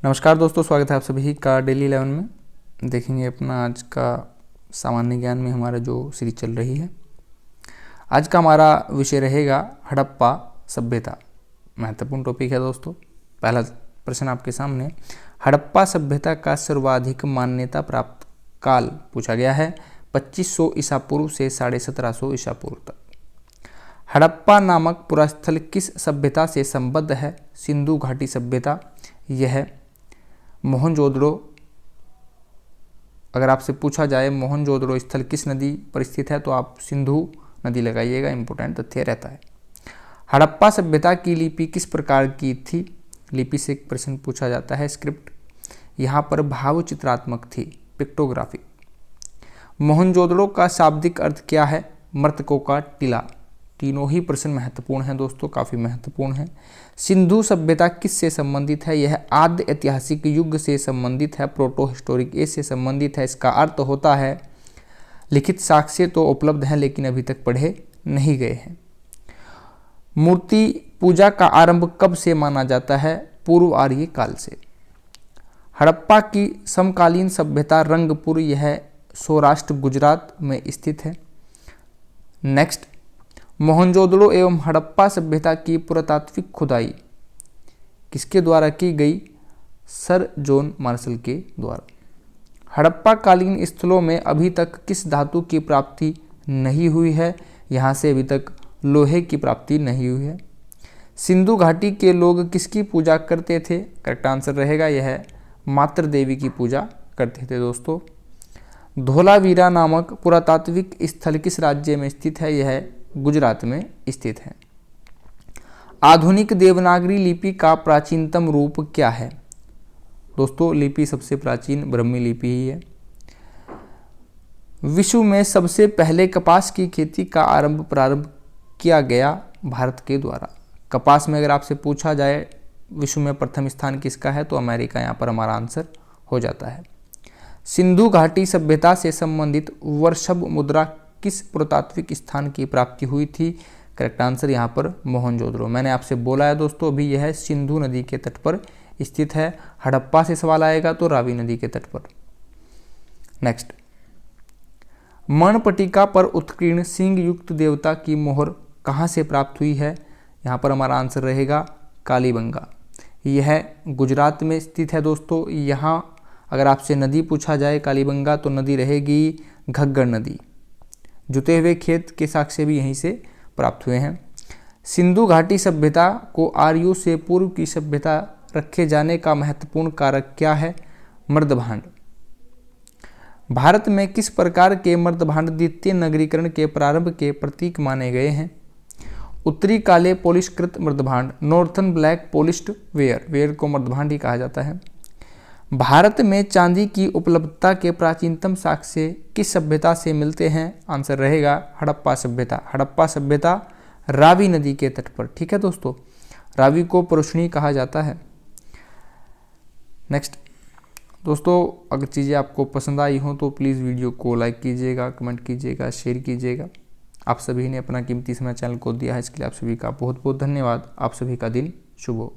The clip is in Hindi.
नमस्कार दोस्तों, स्वागत है आप सभी का डेली 11 में। देखेंगे अपना आज का सामान्य ज्ञान में हमारा जो सीरीज चल रही है। आज का हमारा विषय रहेगा हड़प्पा सभ्यता। महत्वपूर्ण टॉपिक है दोस्तों। पहला प्रश्न आपके सामने, हड़प्पा सभ्यता का सर्वाधिक मान्यता प्राप्त काल पूछा गया है 2500 ईसा पूर्व से 1750 ईसा पूर्व तक। हड़प्पा नामक पुरास्थल किस सभ्यता से संबद्ध है? सिंधु घाटी सभ्यता। यह मोहनजोदड़ो, अगर आपसे पूछा जाए मोहनजोदड़ो स्थल किस नदी पर स्थित है तो आप सिंधु नदी लगाइएगा, इंपोर्टेंट तथ्य रहता है। हड़प्पा सभ्यता की लिपि किस प्रकार की थी? लिपि से एक प्रश्न पूछा जाता है। स्क्रिप्ट यहाँ पर भाव चित्रात्मक थी, पिक्टोग्राफी। मोहनजोदड़ो का शाब्दिक अर्थ क्या है? मृतकों का टीला। तीनों ही प्रश्न महत्वपूर्ण हैं दोस्तों, काफ़ी महत्वपूर्ण हैं। सिंधु सभ्यता किससे संबंधित है? यह आद्य ऐतिहासिक युग से संबंधित है, प्रोटो हिस्टोरिक एज से संबंधित है। इसका अर्थ होता है लिखित साक्ष्य तो उपलब्ध हैं लेकिन अभी तक पढ़े नहीं गए हैं। मूर्ति पूजा का आरंभ कब से माना जाता है? पूर्व आर्य काल से। हड़प्पा की समकालीन सभ्यता रंगपुर, यह सौराष्ट्र गुजरात में स्थित है। नेक्स्ट, मोहनजोदड़ो एवं हड़प्पा सभ्यता की पुरातात्विक खुदाई किसके द्वारा की गई? सर जॉन मार्शल के द्वारा। हड़प्पा कालीन स्थलों में अभी तक किस धातु की प्राप्ति नहीं हुई है? यहाँ से अभी तक लोहे की प्राप्ति नहीं हुई है। सिंधु घाटी के लोग किसकी पूजा करते थे? करेक्ट आंसर रहेगा यह मातृ देवी की पूजा करते थे दोस्तों। धोलावीरा नामक पुरातात्विक स्थल किस राज्य में स्थित है? यह गुजरात में स्थित है। आधुनिक देवनागरी लिपि का प्राचीनतम रूप क्या है? दोस्तों लिपि सबसे प्राचीन ब्राह्मी लिपि ही है। विश्व में सबसे पहले कपास की खेती का प्रारंभ किया गया भारत के द्वारा। कपास में अगर आपसे पूछा जाए विश्व में प्रथम स्थान किसका है तो अमेरिका यहाँ पर हमारा आंसर हो जाता है। सिंधु घाटी सभ्यता से संबंधित वर्षभ मुद्रा किस पुरातात्विक स्थान की प्राप्ति हुई थी? करेक्ट आंसर यहाँ पर मोहनजोदड़ो। मैंने आपसे बोला है दोस्तों, अभी यह सिंधु नदी के तट पर स्थित है। हड़प्पा से सवाल आएगा तो रावी नदी के तट पर। नेक्स्ट, मणपटिका पर उत्कीर्ण सिंह युक्त देवता की मोहर कहाँ से प्राप्त हुई है? यहाँ पर हमारा आंसर रहेगा कालीबंगा। यह गुजरात में स्थित है दोस्तों। यहाँ अगर आपसे नदी पूछा जाए कालीबंगा तो नदी रहेगी घग्गर नदी। जुते हुए खेत के साक्ष्य भी यहीं से प्राप्त हुए हैं। सिंधु घाटी सभ्यता को आर्यों से पूर्व की सभ्यता रखे जाने का महत्वपूर्ण कारक क्या है? मृदभांड। भारत में किस प्रकार के मृदभांड द्वितीय नगरीकरण के प्रारंभ के प्रतीक माने गए हैं? उत्तरी काले पॉलिशकृत मृदभांड, northern black polished ware. Ware को मृदभांड ही कहा जाता है। भारत में चांदी की उपलब्धता के प्राचीनतम साक्ष्य किस सभ्यता से मिलते हैं? आंसर रहेगा हड़प्पा सभ्यता। हड़प्पा सभ्यता रावी नदी के तट पर। ठीक है दोस्तों, रावी को परुष्णी कहा जाता है। नेक्स्ट दोस्तों, अगर चीज़ें आपको पसंद आई हों तो प्लीज़ वीडियो को लाइक कीजिएगा, कमेंट कीजिएगा, शेयर कीजिएगा। आप सभी ने अपना कीमती समय चैनल को दिया है, इसके लिए आप सभी का बहुत बहुत धन्यवाद। आप सभी का दिन शुभ हो।